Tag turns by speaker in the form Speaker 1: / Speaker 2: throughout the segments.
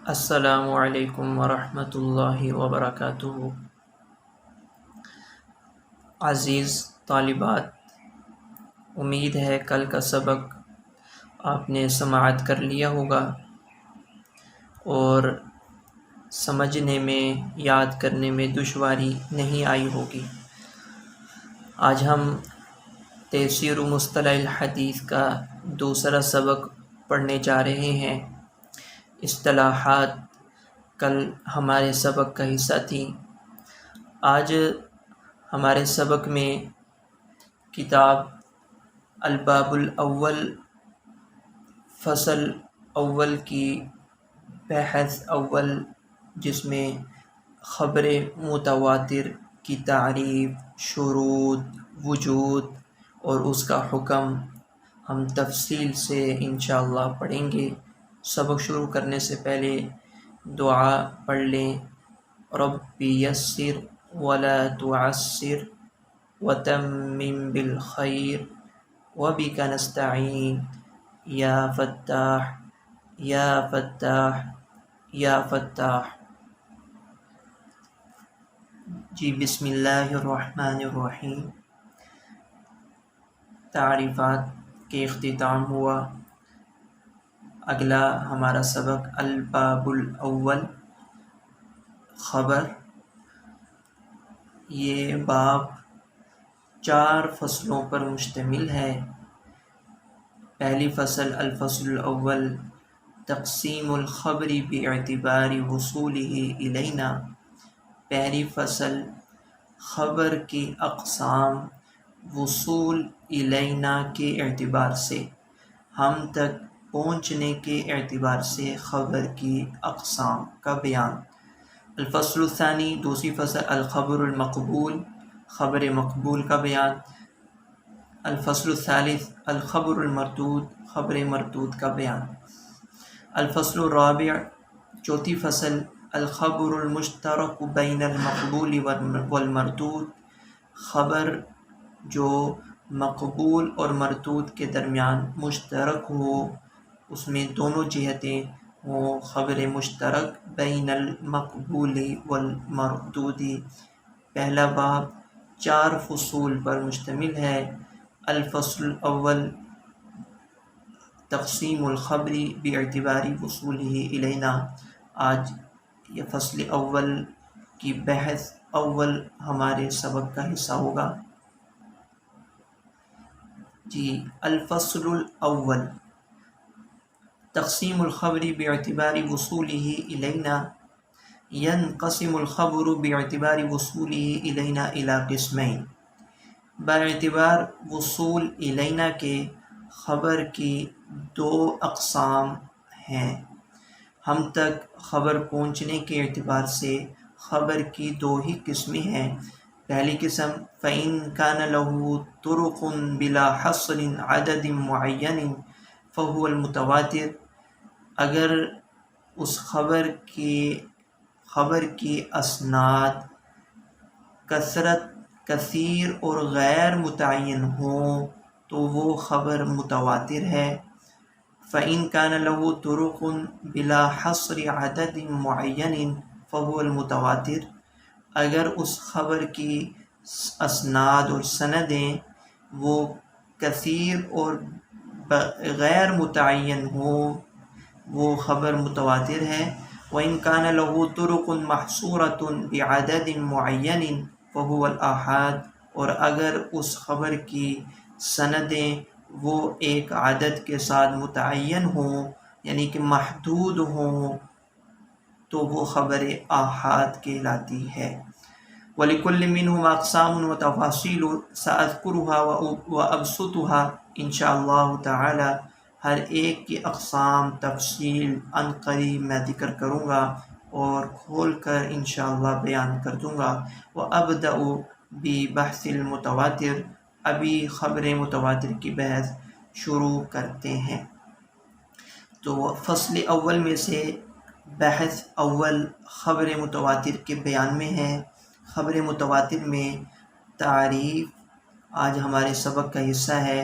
Speaker 1: السلام علیکم ورحمۃ اللہ وبرکاتہ۔ عزیز طالبات، امید ہے کل کا سبق آپ نے سماعت کر لیا ہوگا اور سمجھنے میں، یاد کرنے میں دشواری نہیں آئی ہوگی۔ آج ہم تفسیر مصطلح الحدیث کا دوسرا سبق پڑھنے جا رہے ہیں۔ اصطلاحات کل ہمارے سبق کا حصہ تھی۔ آج ہمارے سبق میں کتاب الباب الاول فصل اول کی بحث اول، جس میں خبر متواتر کی تعریف، شروط، وجود اور اس کا حکم ہم تفصیل سے انشاءاللہ پڑھیں گے۔ سبق شروع کرنے سے پہلے دعا پڑھ لیں۔ رب یسر ولا تعسر وتمم بالخیر وبک نستعین یا فتاح یا فتاح یا فتاح۔ جی بسم اللہ الرحمن الرحیم۔ تعریفات کے اختتام ہوا۔ اگلا ہمارا سبق الباب الاول، خبر۔ یہ باب 4 فصلوں پر مشتمل ہے۔ پہلی فصل الفصل الاول تقسیم الخبر باعتبار وصوله الینا۔ پہلی فصل خبر کی اقسام وصول الینا کے اعتبار سے، ہم تک پہنچنے کے اعتبار سے خبر کی اقسام کا بیان۔ الفصل الثانی دوسری فصل الخبر المقبول، خبر مقبول کا بیان۔ الفصل الثالث الخبر المردود، خبر مردود کا بیان۔ الفصل الرابع چوتھی فصل الخبر المشترک بین المقبول والمردود، خبر جو مقبول اور مردود کے درمیان مشترک ہو، اس میں دونوں جہتیں ہوں، خبر مشترک بین المقبول والمردود۔ پہلا باب 4 فصول پر مشتمل ہے۔ الفصل الاول تقسیم الخبر باعتبار وصوله الینا۔ آج یہ فصل اول کی بحث اول ہمارے سبق کا حصہ ہوگا۔ جی الفصل الاول تقسیم الخبر باعتبار وصوله الینا۔ ينقسم الخبر باعتبار وصوله الینا الى قسمین۔ باعتبار وصول الینا کے خبر کی 2 اقسام ہیں۔ ہم تک خبر پہنچنے کے اعتبار سے خبر کی 2 ہی قسمیں ہیں۔ پہلی قسم فَإِن كَانَ لَهُ طُرُقٌ بِلَا حَصْرٍ عَدَدٍ مُعَيَّنٍ فَهُوَ الْمُتَوَاتِرُ۔ اگر اس خبر کی اسناد کثیر اور غیر متعین ہوں تو وہ خبر متواتر ہے۔ فَإِن كَانَ لَهُ طُرُقٌ بِلَا حَصْرِ عَدَدٍ مُعَيَّنٍ فَهُوَ الْمُتَوَاتِرُ۔ اگر اس خبر کی اسناد اور سندیں وہ کثیر اور غیر متعین ہوں، وہ خبر متواتر ہے۔ وَإِن كَانَ لَهُ طُرُقٌ مَحْصُورَةٌ بِعَدَدٍ مُعَيَّنٍ فَهُوَ الْآحَادُ۔ اور اگر اس خبر کی سندیں وہ ایک عدد کے ساتھ متعین ہوں، یعنی کہ محدود ہوں، تو وہ خبر آحاد کہلاتی ہے۔ وَلِكُلٍّ مِّنْهُمَا أَقْسَامٌ وَتَفَاصِيلُ سَأَذْكُرُهَا وَأَبْسُطُهَا انشاءاللہ تعالی۔ ہر ایک کی اقسام تفصیل عنقریب میں ذکر کروں گا اور کھول کر انشاءاللہ بیان کر دوں گا۔ وَأَبْدَأُ بِبَحْثِ الْمُتَوَاتِرِ۔ ابھی خبر متواتر کی بحث شروع کرتے ہیں۔ تو فصل اول میں سے بحث اول خبر متواتر کے بیان میں ہے۔ خبر متواتر میں تعریف آج ہمارے سبق کا حصہ ہے۔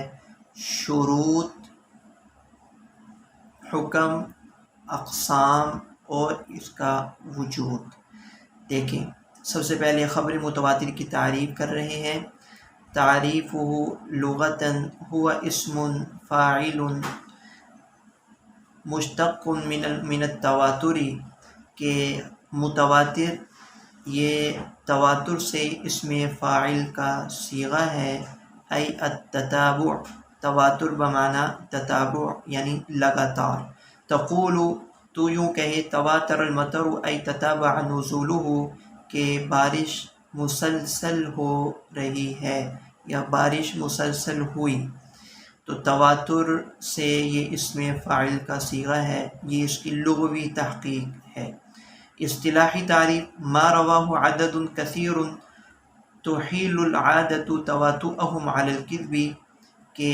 Speaker 1: شروط، حکم، اقسام اور اس کا وجود۔ دیکھیں، سب سے پہلے خبر متواتر کی تعریف کر رہے ہیں۔ تعریفہ لغتاً هو اسم فاعل مشتق من التواتر، کہ متواتر یہ تواتر سے اسم فاعل کا صیغہ ہے۔ ای التتابع، تواتر بمعنی تتابع یعنی لگاتار۔ تقول، تو یوں کہے، تواتر المطر ای تتابع نزولہ، کہ بارش مسلسل ہو رہی ہے یا بارش مسلسل ہوئی۔ تو تواتر سے یہ اسم فاعل کا صیغہ ہے، یہ اس کی لغوی تحقیق ہے۔ اصطلاحی تعریف، ما رواہ عدد کثیر تحیل العادۃ تواطؤہم علی الکذب، کہ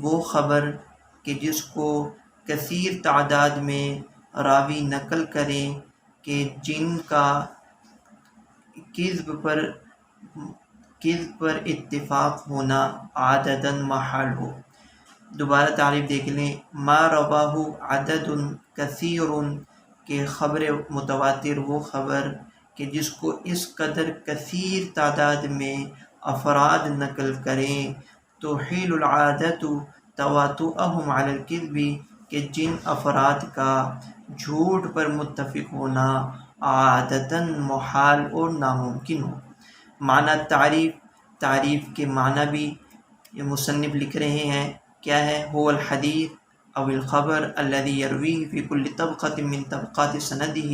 Speaker 1: وہ خبر کہ جس کو کثیر تعداد میں راوی نقل کریں کہ جن کا کذب پر اتفاق ہونا عادتاً محال ہو۔ دوبارہ تعریف دیکھ لیں، ما رواہ عدد کثیر، کہ خبر متواتر وہ خبر کہ جس کو اس قدر کثیر تعداد میں افراد نقل کریں، تحیل العادۃ تواطؤہم علی الکذب، کہ جن افراد کا جھوٹ پر متفق ہونا عادتاً محال اور ناممکن ہو۔ معنی تعریف، تعریف کے معنی بھی یہ مصنف لکھ رہے ہیں، کیا ہے؟ هو الحدیث او الخبر الذي يرويه في كل طبقة من طبقات سندہ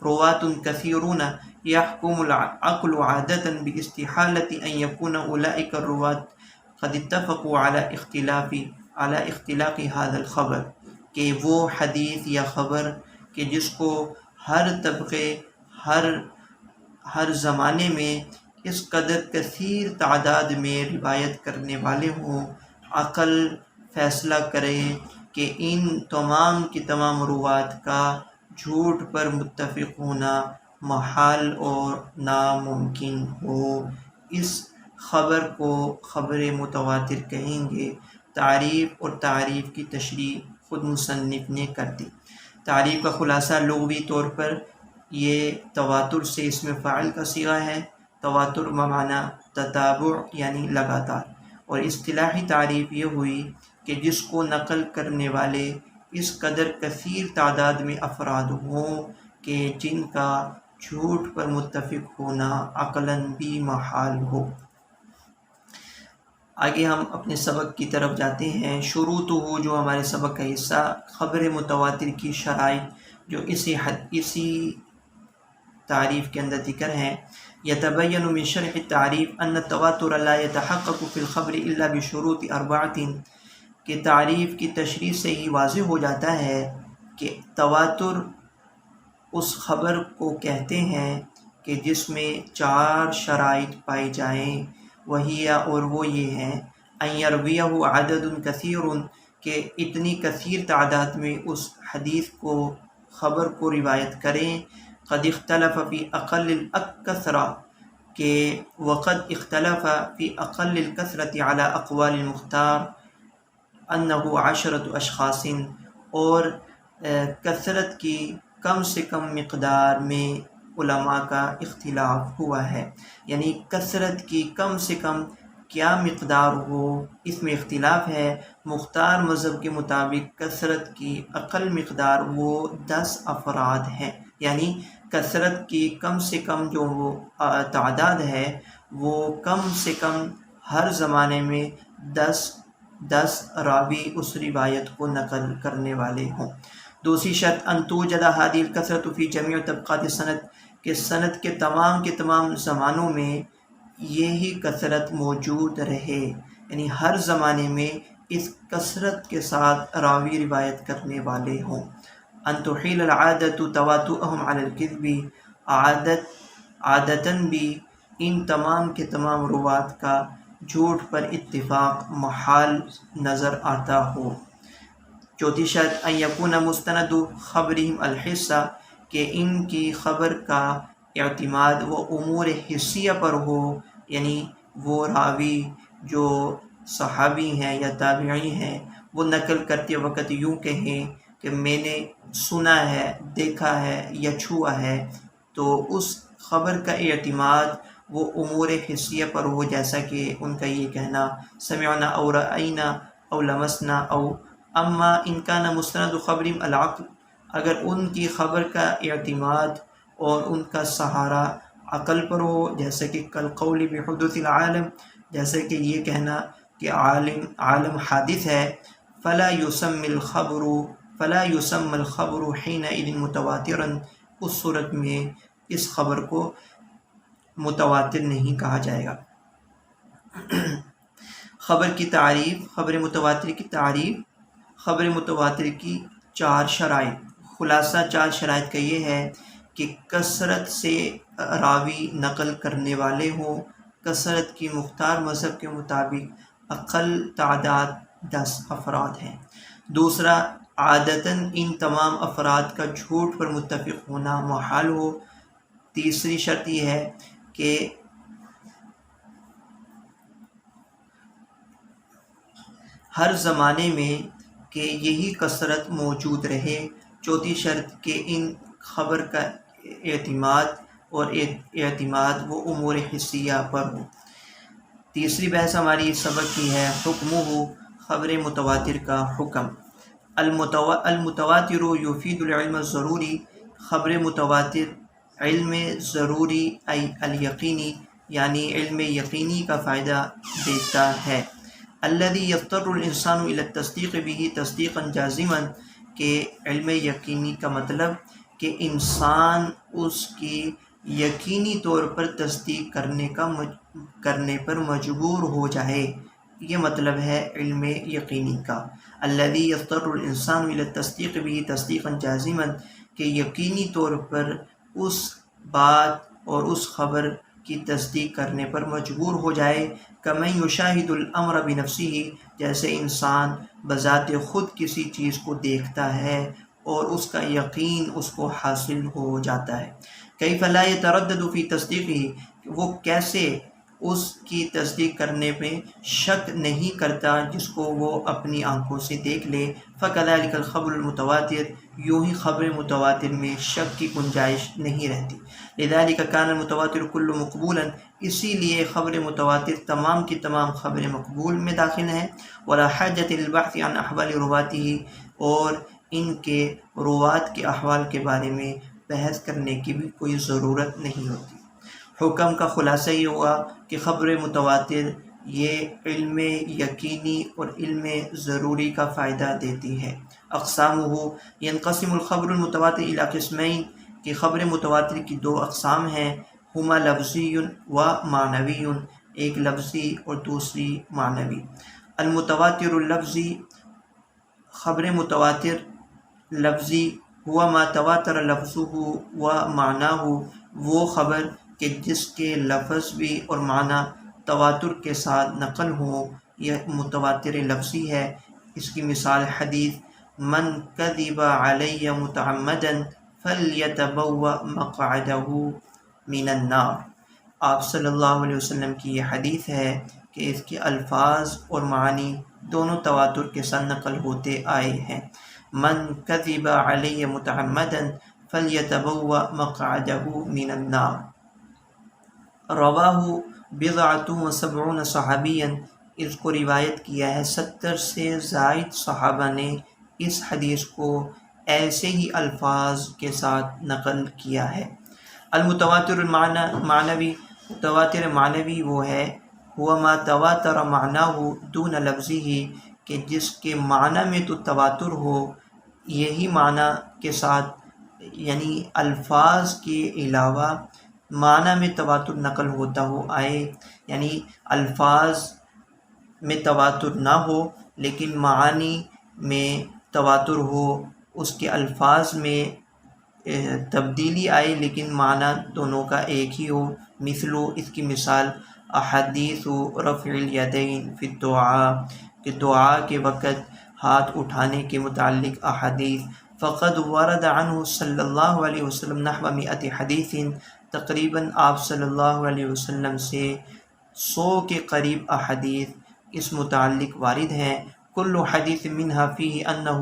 Speaker 1: رواة كثيرون يحكم العقل عادة باستحالة أن يكون أولئك الرواة قد اتفقوا على اختلاق هذا الخبر، کہ وہ حدیث یا خبر کہ جس کو ہر طبقے ہر زمانے میں اس قدر کثیر تعداد میں روایت کرنے والے ہوں، عقل فیصلہ کرے کہ ان تمام کی تمام روات کا جھوٹ پر متفق ہونا محال اور ناممکن ہو۔ اس خبر کو خبر متواتر کہیں گے۔ تعریف اور تعریف کی تشریح خود مصنف نے کر دی۔ تعریف کا خلاصہ، لغوی طور پر یہ تواتر سے اسم فاعل کا صیغہ ہے، تواتر بمعنی تتابع یعنی لگاتار، اور اصطلاحی تعریف یہ ہوئی کہ جس کو نقل کرنے والے اس قدر کثیر تعداد میں افراد ہوں کہ جن کا جھوٹ پر متفق ہونا عقلاً بھی محال ہو۔ آگے ہم اپنے سبق کی طرف جاتے ہیں۔ شروطہ، جو ہمارے سبق کا حصہ، خبر متواتر کی شرائط جو اسی تعریف کے اندر ذکر ہیں۔ یتبین من شرح التعریف ان التواتر لا يتحقق في الخبر الا بشروط اربعۃ، کہ تعریف کی تشریح سے ہی واضح ہو جاتا ہے کہ تواتر اس خبر کو کہتے ہیں کہ جس میں 4 شرائط پائی جائیں، وہی اور وہ یہ ہیں، ان یرویہ عدد کثیر، کہ اتنی کثیر تعداد میں اس حدیث کو خبر کو روایت کریں، قد اختلف فی اقل الکثرہ، کہ وقد اختلف فی اقل الکثرۃ علی اقوال المختار انہ 10 اشخاص، اور کثرت کی کم سے کم مقدار میں علماء کا اختلاف ہوا ہے، یعنی کثرت کی کم سے کم کیا مقدار ہو اس میں اختلاف ہے۔ مختار مذہب کے مطابق کثرت کی اقل مقدار وہ 10 افراد ہیں، یعنی کثرت کی کم سے کم جو وہ تعداد ہے وہ کم سے کم ہر زمانے میں 10 راوی اس روایت کو نقل کرنے والے ہوں۔ دوسری شرط، ان توجد هذه الكثرة في جميع طبقات السند، کہ سند کے تمام زمانوں میں یہی کثرت موجود رہے، یعنی ہر زمانے میں اس کثرت کے ساتھ راوی روایت کرنے والے ہوں۔ ان تحیل العادۃ تواطؤہم علی الکذب، عادتاً بھی ان تمام کے تمام روات کا جھوٹ پر اتفاق محال نظر آتا ہو۔ چوتھی شرط، ان یکون مستند خبرہم الحسہ، کہ ان کی خبر کا اعتماد وہ امور حسیہ پر ہو، یعنی وہ راوی جو صحابی ہیں یا تابعی ہیں وہ نقل کرتے وقت یوں کہیں کہ میں نے سنا ہے، دیکھا ہے یا چھوا ہے، تو اس خبر کا اعتماد وہ امور حسیہ پر ہو، جیسا کہ ان کا یہ کہنا سمعنا او رأینا او لمسنا او اما ان کان مستند خبر العقل، اگر ان کی خبر کا اعتماد اور ان کا سہارا عقل پر ہو، جیسے کہ کالقول بحدوث العالم، جیسے کہ یہ کہنا کہ عالم حادث ہے، فلا يسمى الخبر حينئذ متواترا، اس صورت میں اس خبر کو متواتر نہیں کہا جائے گا۔ خبر کی تعریف، خبر متواتر کی تعریف، خبر متواتر کی 4 شرائط، خلاصہ 4 شرائط کا یہ ہے کہ کثرت سے راوی نقل کرنے والے ہوں، کثرت کی مختار مذہب کے مطابق اقل تعداد 10 افراد ہیں۔ دوسرا، عادتاً ان تمام افراد کا جھوٹ پر متفق ہونا محال ہو۔ تیسری شرط یہ ہے کہ ہر زمانے میں کہ یہی کثرت موجود رہے۔ چوتھی شرط کہ ان خبر کا اعتماد وہ امور حسیہ پر ہو۔ تیسری بحث ہماری اس سبق کی ہے حکمہ، خبر متواتر کا حکم۔ المتواتر یفید العلم الضروری، خبر متواتر علم ضروری ای الیقینی، یعنی علم یقینی کا فائدہ دیتا ہے۔ الذی یضطر الانسان الی التصدیق به تصدیقا جازما، کہ علم یقینی کا مطلب کہ انسان اس کی یقینی طور پر تصدیق کرنے پر مجبور ہو جائے، یہ مطلب ہے علم یقینی کا۔ الذی یضطر الانسان الی التصدیق به تصدیقا جازما، کہ یقینی طور پر اس بات اور اس خبر کی تصدیق کرنے پر مجبور ہو جائے۔ کمن یشاہد الامر بنفسہ، جیسے انسان بذات خود کسی چیز کو دیکھتا ہے اور اس کا یقین اس کو حاصل ہو جاتا ہے۔ کیف لا یتردد فی تصدیقہ، وہ کیسے اس کی تصدیق کرنے میں شک نہیں کرتا جس کو وہ اپنی آنکھوں سے دیکھ لے۔ فکذلک الخبر المتواتر، یوں ہی خبر متواتر میں شک کی گنجائش نہیں رہتی۔ لذلک کان المتواتر کل مقبولا، اسی لیے خبر متواتر تمام کی تمام خبر مقبول میں داخل ہیں۔ ولا حاجۃ للبحث عن احوال رواته، اور ان کے روات کے احوال کے بارے میں بحث کرنے کی بھی کوئی ضرورت نہیں ہوتی۔ حکم کا خلاصہ یہ ہوا کہ خبر متواتر یہ علم یقینی اور علم ضروری کا فائدہ دیتی ہے۔ اقسامہ، ینقسم الخبر المتواتر الی قسمین، کہ خبر متواتر کی 2 اقسام ہیں، ہما لفظی و معنوی، ایک لفظی اور دوسری معنوی۔ المتواتر اللفظی، خبر متواتر لفظی، ہوا ما تواتر لفظہ و معناہ، وہ خبر کہ جس کے لفظ بھی اور معنی تواتر کے ساتھ نقل ہوں، یہ متواتر لفظی ہے۔ اس کی مثال حدیث من کذب علی متعمدا فلیتبوأ مقعدہ من النار، آپ صلی اللہ علیہ وسلم کی یہ حدیث ہے کہ اس کے الفاظ اور معنی دونوں تواتر کے ساتھ نقل ہوتے آئے ہیں۔ من کذب علی متعمدا فلیتبوأ مقعدہ من النار۔ رواہ بضعۃ و سبعون صحابیا، اس کو روایت کیا ہے 70 سے زائد صحابہ نے اس حدیث کو ایسے ہی الفاظ کے ساتھ نقل کیا ہے۔ المتواتر معنوی، متواتر معنوی وہ ہے ہوا ما تواتر معناہ دون لفظہ، کہ جس کے معنی میں تو تواتر ہو، یہی معنی کے ساتھ یعنی الفاظ کے علاوہ معنی میں تواتر نقل ہوتا ہو آئے، یعنی الفاظ میں تواتر نہ ہو لیکن معانی میں تواتر ہو، اس کے الفاظ میں تبدیلی آئے لیکن معنی دونوں کا ایک ہی ہو۔ مثلو، اس کی مثال احادیث رفع الیدین فی الدعاء، کہ دعا کے وقت ہاتھ اٹھانے کے متعلق احادیث۔ فقد ورد عنہ صلی اللہ علیہ وسلم نحو 100 حدیث، تقریباً آپ صلی اللہ علیہ وسلم سے 100 کے قریب احادیث اس متعلق وارد ہیں۔ کل حدیث منہا فیہ انہ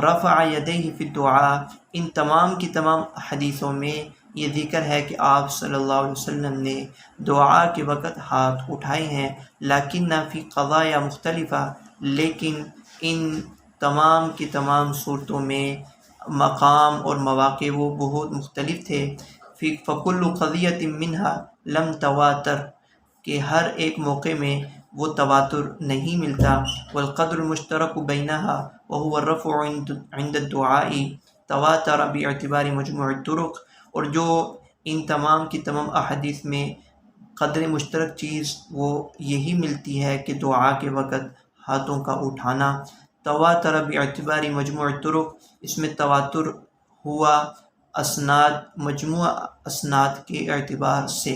Speaker 1: رفع یدیہ فی الدعاء، ان تمام کی تمام حدیثوں میں یہ ذکر ہے کہ آپ صلی اللہ علیہ وسلم نے دعا کے وقت ہاتھ اٹھائے ہیں، لیکن فی قضایا مختلفہ، لیکن ان تمام کی تمام صورتوں میں مقام اور مواقع وہ بہت مختلف تھے۔ فکل قضیۃ منہا لم تواتر، کہ ہر ایک موقع میں وہ تواتر نہیں ملتا۔ والقدر المشترک بینہا وہو الرفع عند الدعاء تواتر باعتبار مجموع الطرق، اور جو ان تمام کی تمام احادیث میں قدر مشترک چیز وہ یہی ملتی ہے کہ دعا کے وقت ہاتھوں کا اٹھانا۔ تواتر باعتبار مجموع الطرق، اس میں تواتر ہوا اسناد، مجموعہ اسناد کے اعتبار سے۔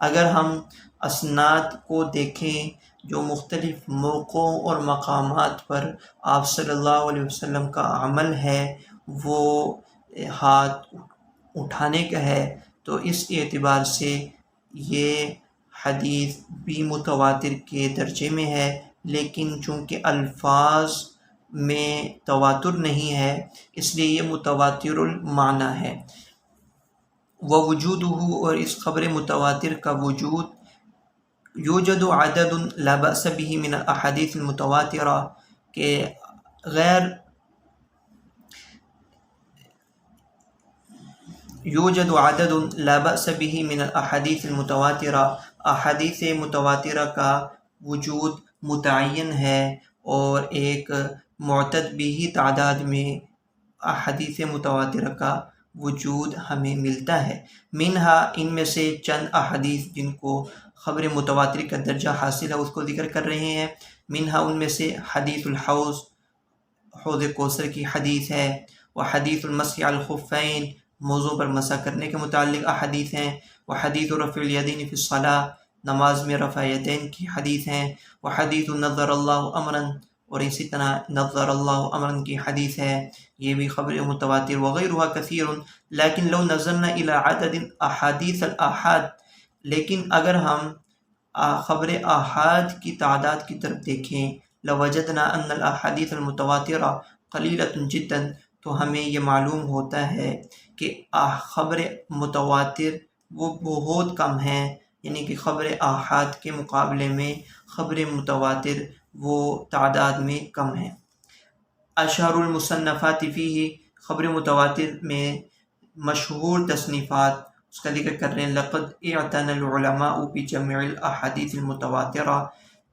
Speaker 1: اگر ہم اسناد کو دیکھیں جو مختلف موقعوں اور مقامات پر آپ صلی اللہ علیہ وسلم کا عمل ہے وہ ہاتھ اٹھانے کا ہے، تو اس اعتبار سے یہ حدیث بھی متواتر کے درجے میں ہے، لیکن چونکہ الفاظ میں تواتر نہیں ہے اس لیے یہ متواتر المعنی ہے۔ ووجودہ، اور اس خبر متواتر کا وجود، یوجد عدد لا بأس به من الاحادیث المتواترہ، کہ یوجد عدد لا بأس به من الاحادیث المتواترہ، احادیث متواترہ کا وجود متعین ہے، اور ایک معتد بھی تعداد میں احادیث متواترہ کا وجود ہمیں ملتا ہے۔ منہا، ان میں سے چند احادیث جن کو خبر متواتر کا درجہ حاصل ہے اس کو ذکر کر رہے ہیں۔ منہا، ان میں سے حدیث الحوض، حوض کوثر کی حدیث ہے، وہ حدیث المسح علی الخفین، موضوع پر مسح کرنے کے متعلق احادیث ہیں، وہ حدیث رفع الیدین فی الصلاۃ، نماز میں رفع یدین کی حدیث ہیں، وہ حدیث نظر اللہ امرا، اور اسی طرح نظر اللہ امرا کی حدیث ہے، یہ بھی خبر متواتر، وغیرہ کثیر۔ لیکن لو نظرنا الی عدد احادیث الاحاد، لیکن اگر ہم خبر آحاد کی تعداد کی طرف دیکھیں، لوجدنا ان الاحادیث المتواترہ قلیلۃ جدا، تو ہمیں یہ معلوم ہوتا ہے کہ خبر متواتر وہ بہت کم ہیں، یعنی کہ خبر آحاد کے مقابلے میں خبر متواتر وہ تعداد میں کم ہیں۔ اشہر المصنفات فیہ، خبر متواتر میں مشہور تصنیفات اس کا ذکر کر رہے ہیں۔ لقد اعتنى العلماء بجمع الاحادیث المتواترہ،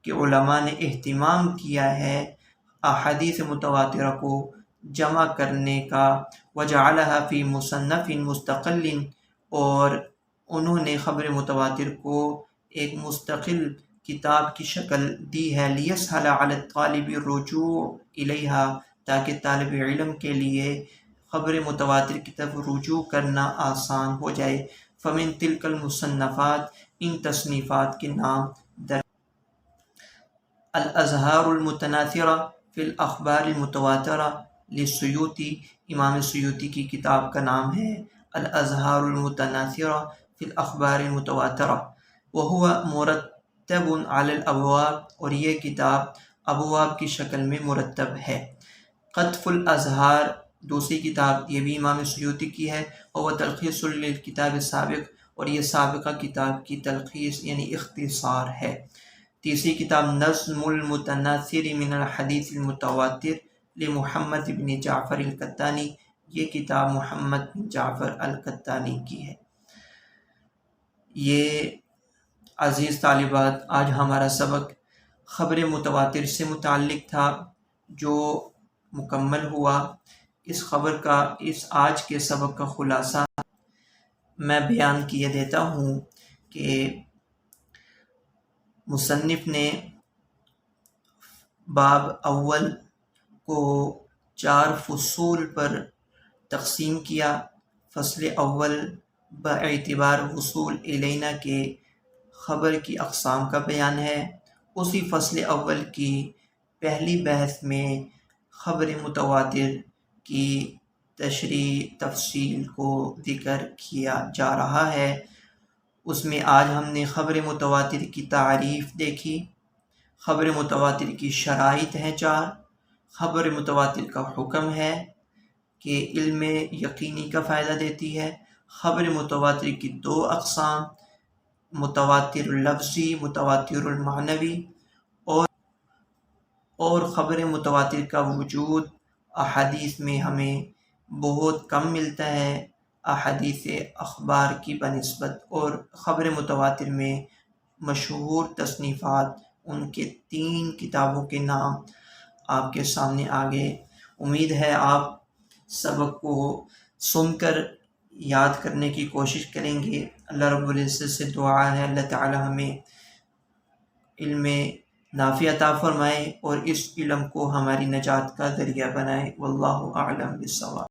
Speaker 1: کہ علماء نے اہتمام کیا ہے احادیث متواترہ کو جمع کرنے کا، وجعلها فی مصنف مستقل، اور انہوں نے خبر متواتر کو ایک مستقل کتاب کی شکل دی ہے، لیسہل علی الطالب الرجوع الیہا، تاکہ طالب علم کے لیے خبر متواتر کی طرف رجوع کرنا آسان ہو جائے۔ فمن تلک المصنفات، ان تصنیفات کے نام در الاظہار المتناثرہ فی الاخبار المتواترہ للسیوطی، امام سیوطی کی کتاب کا نام ہے الاظہار المتناثرہ فی الاخبار المتواترہ، وہو مرتب علی الابواب، اور یہ کتاب ابواب کی شکل میں مرتب ہے۔ قطف الاظہار، دوسری کتاب، یہ بھی امام سیوطی کی ہے، اور تلخیص للکتاب السابق، اور یہ سابقہ کتاب کی تلخیص یعنی اختصار ہے۔ تیسری کتاب نظم المتناثر من الحدیث المتواتر لمحمد بن جعفر القطانی، یہ کتاب محمد بن جعفر القطانی کی ہے۔ یہ عزیز طالبات، آج ہمارا سبق خبر متواتر سے متعلق تھا جو مکمل ہوا۔ اس خبر کا، اس آج کے سبق کا خلاصہ میں بیان کیے دیتا ہوں کہ مصنف نے باب اول کو 4 فصول پر تقسیم کیا۔ فصل اول باعتبار وصول الینا کے خبر کی اقسام کا بیان ہے۔ اسی فصل اول کی پہلی بحث میں خبر متواتر کی تشریح تفصیل کو ذکر کیا جا رہا ہے۔ اس میں آج ہم نے خبر متواتر کی تعریف دیکھی، خبر متواتر کی شرائط ہیں 4، خبر متواتر کا حکم ہے کہ علم یقینی کا فائدہ دیتی ہے۔ خبر متواتر کی دو اقسام، متواتر لفظی، متواتر المعنوی، اور خبر متواتر کا وجود احادیث میں ہمیں بہت کم ملتا ہے احادیث اخبار کی بنسبت، اور خبر متواتر میں مشہور تصنیفات، ان کے 3 کتابوں کے نام آپ کے سامنے آگے۔ امید ہے آپ سبق کو سن کر یاد کرنے کی کوشش کریں گے۔ اللہ رب العزت سے دعا ہے اللہ تعالی ہمیں علم نافع عطا فرمائے اور اس علم کو ہماری نجات کا ذریعہ بنائے۔ واللہ اعلم بالصواب۔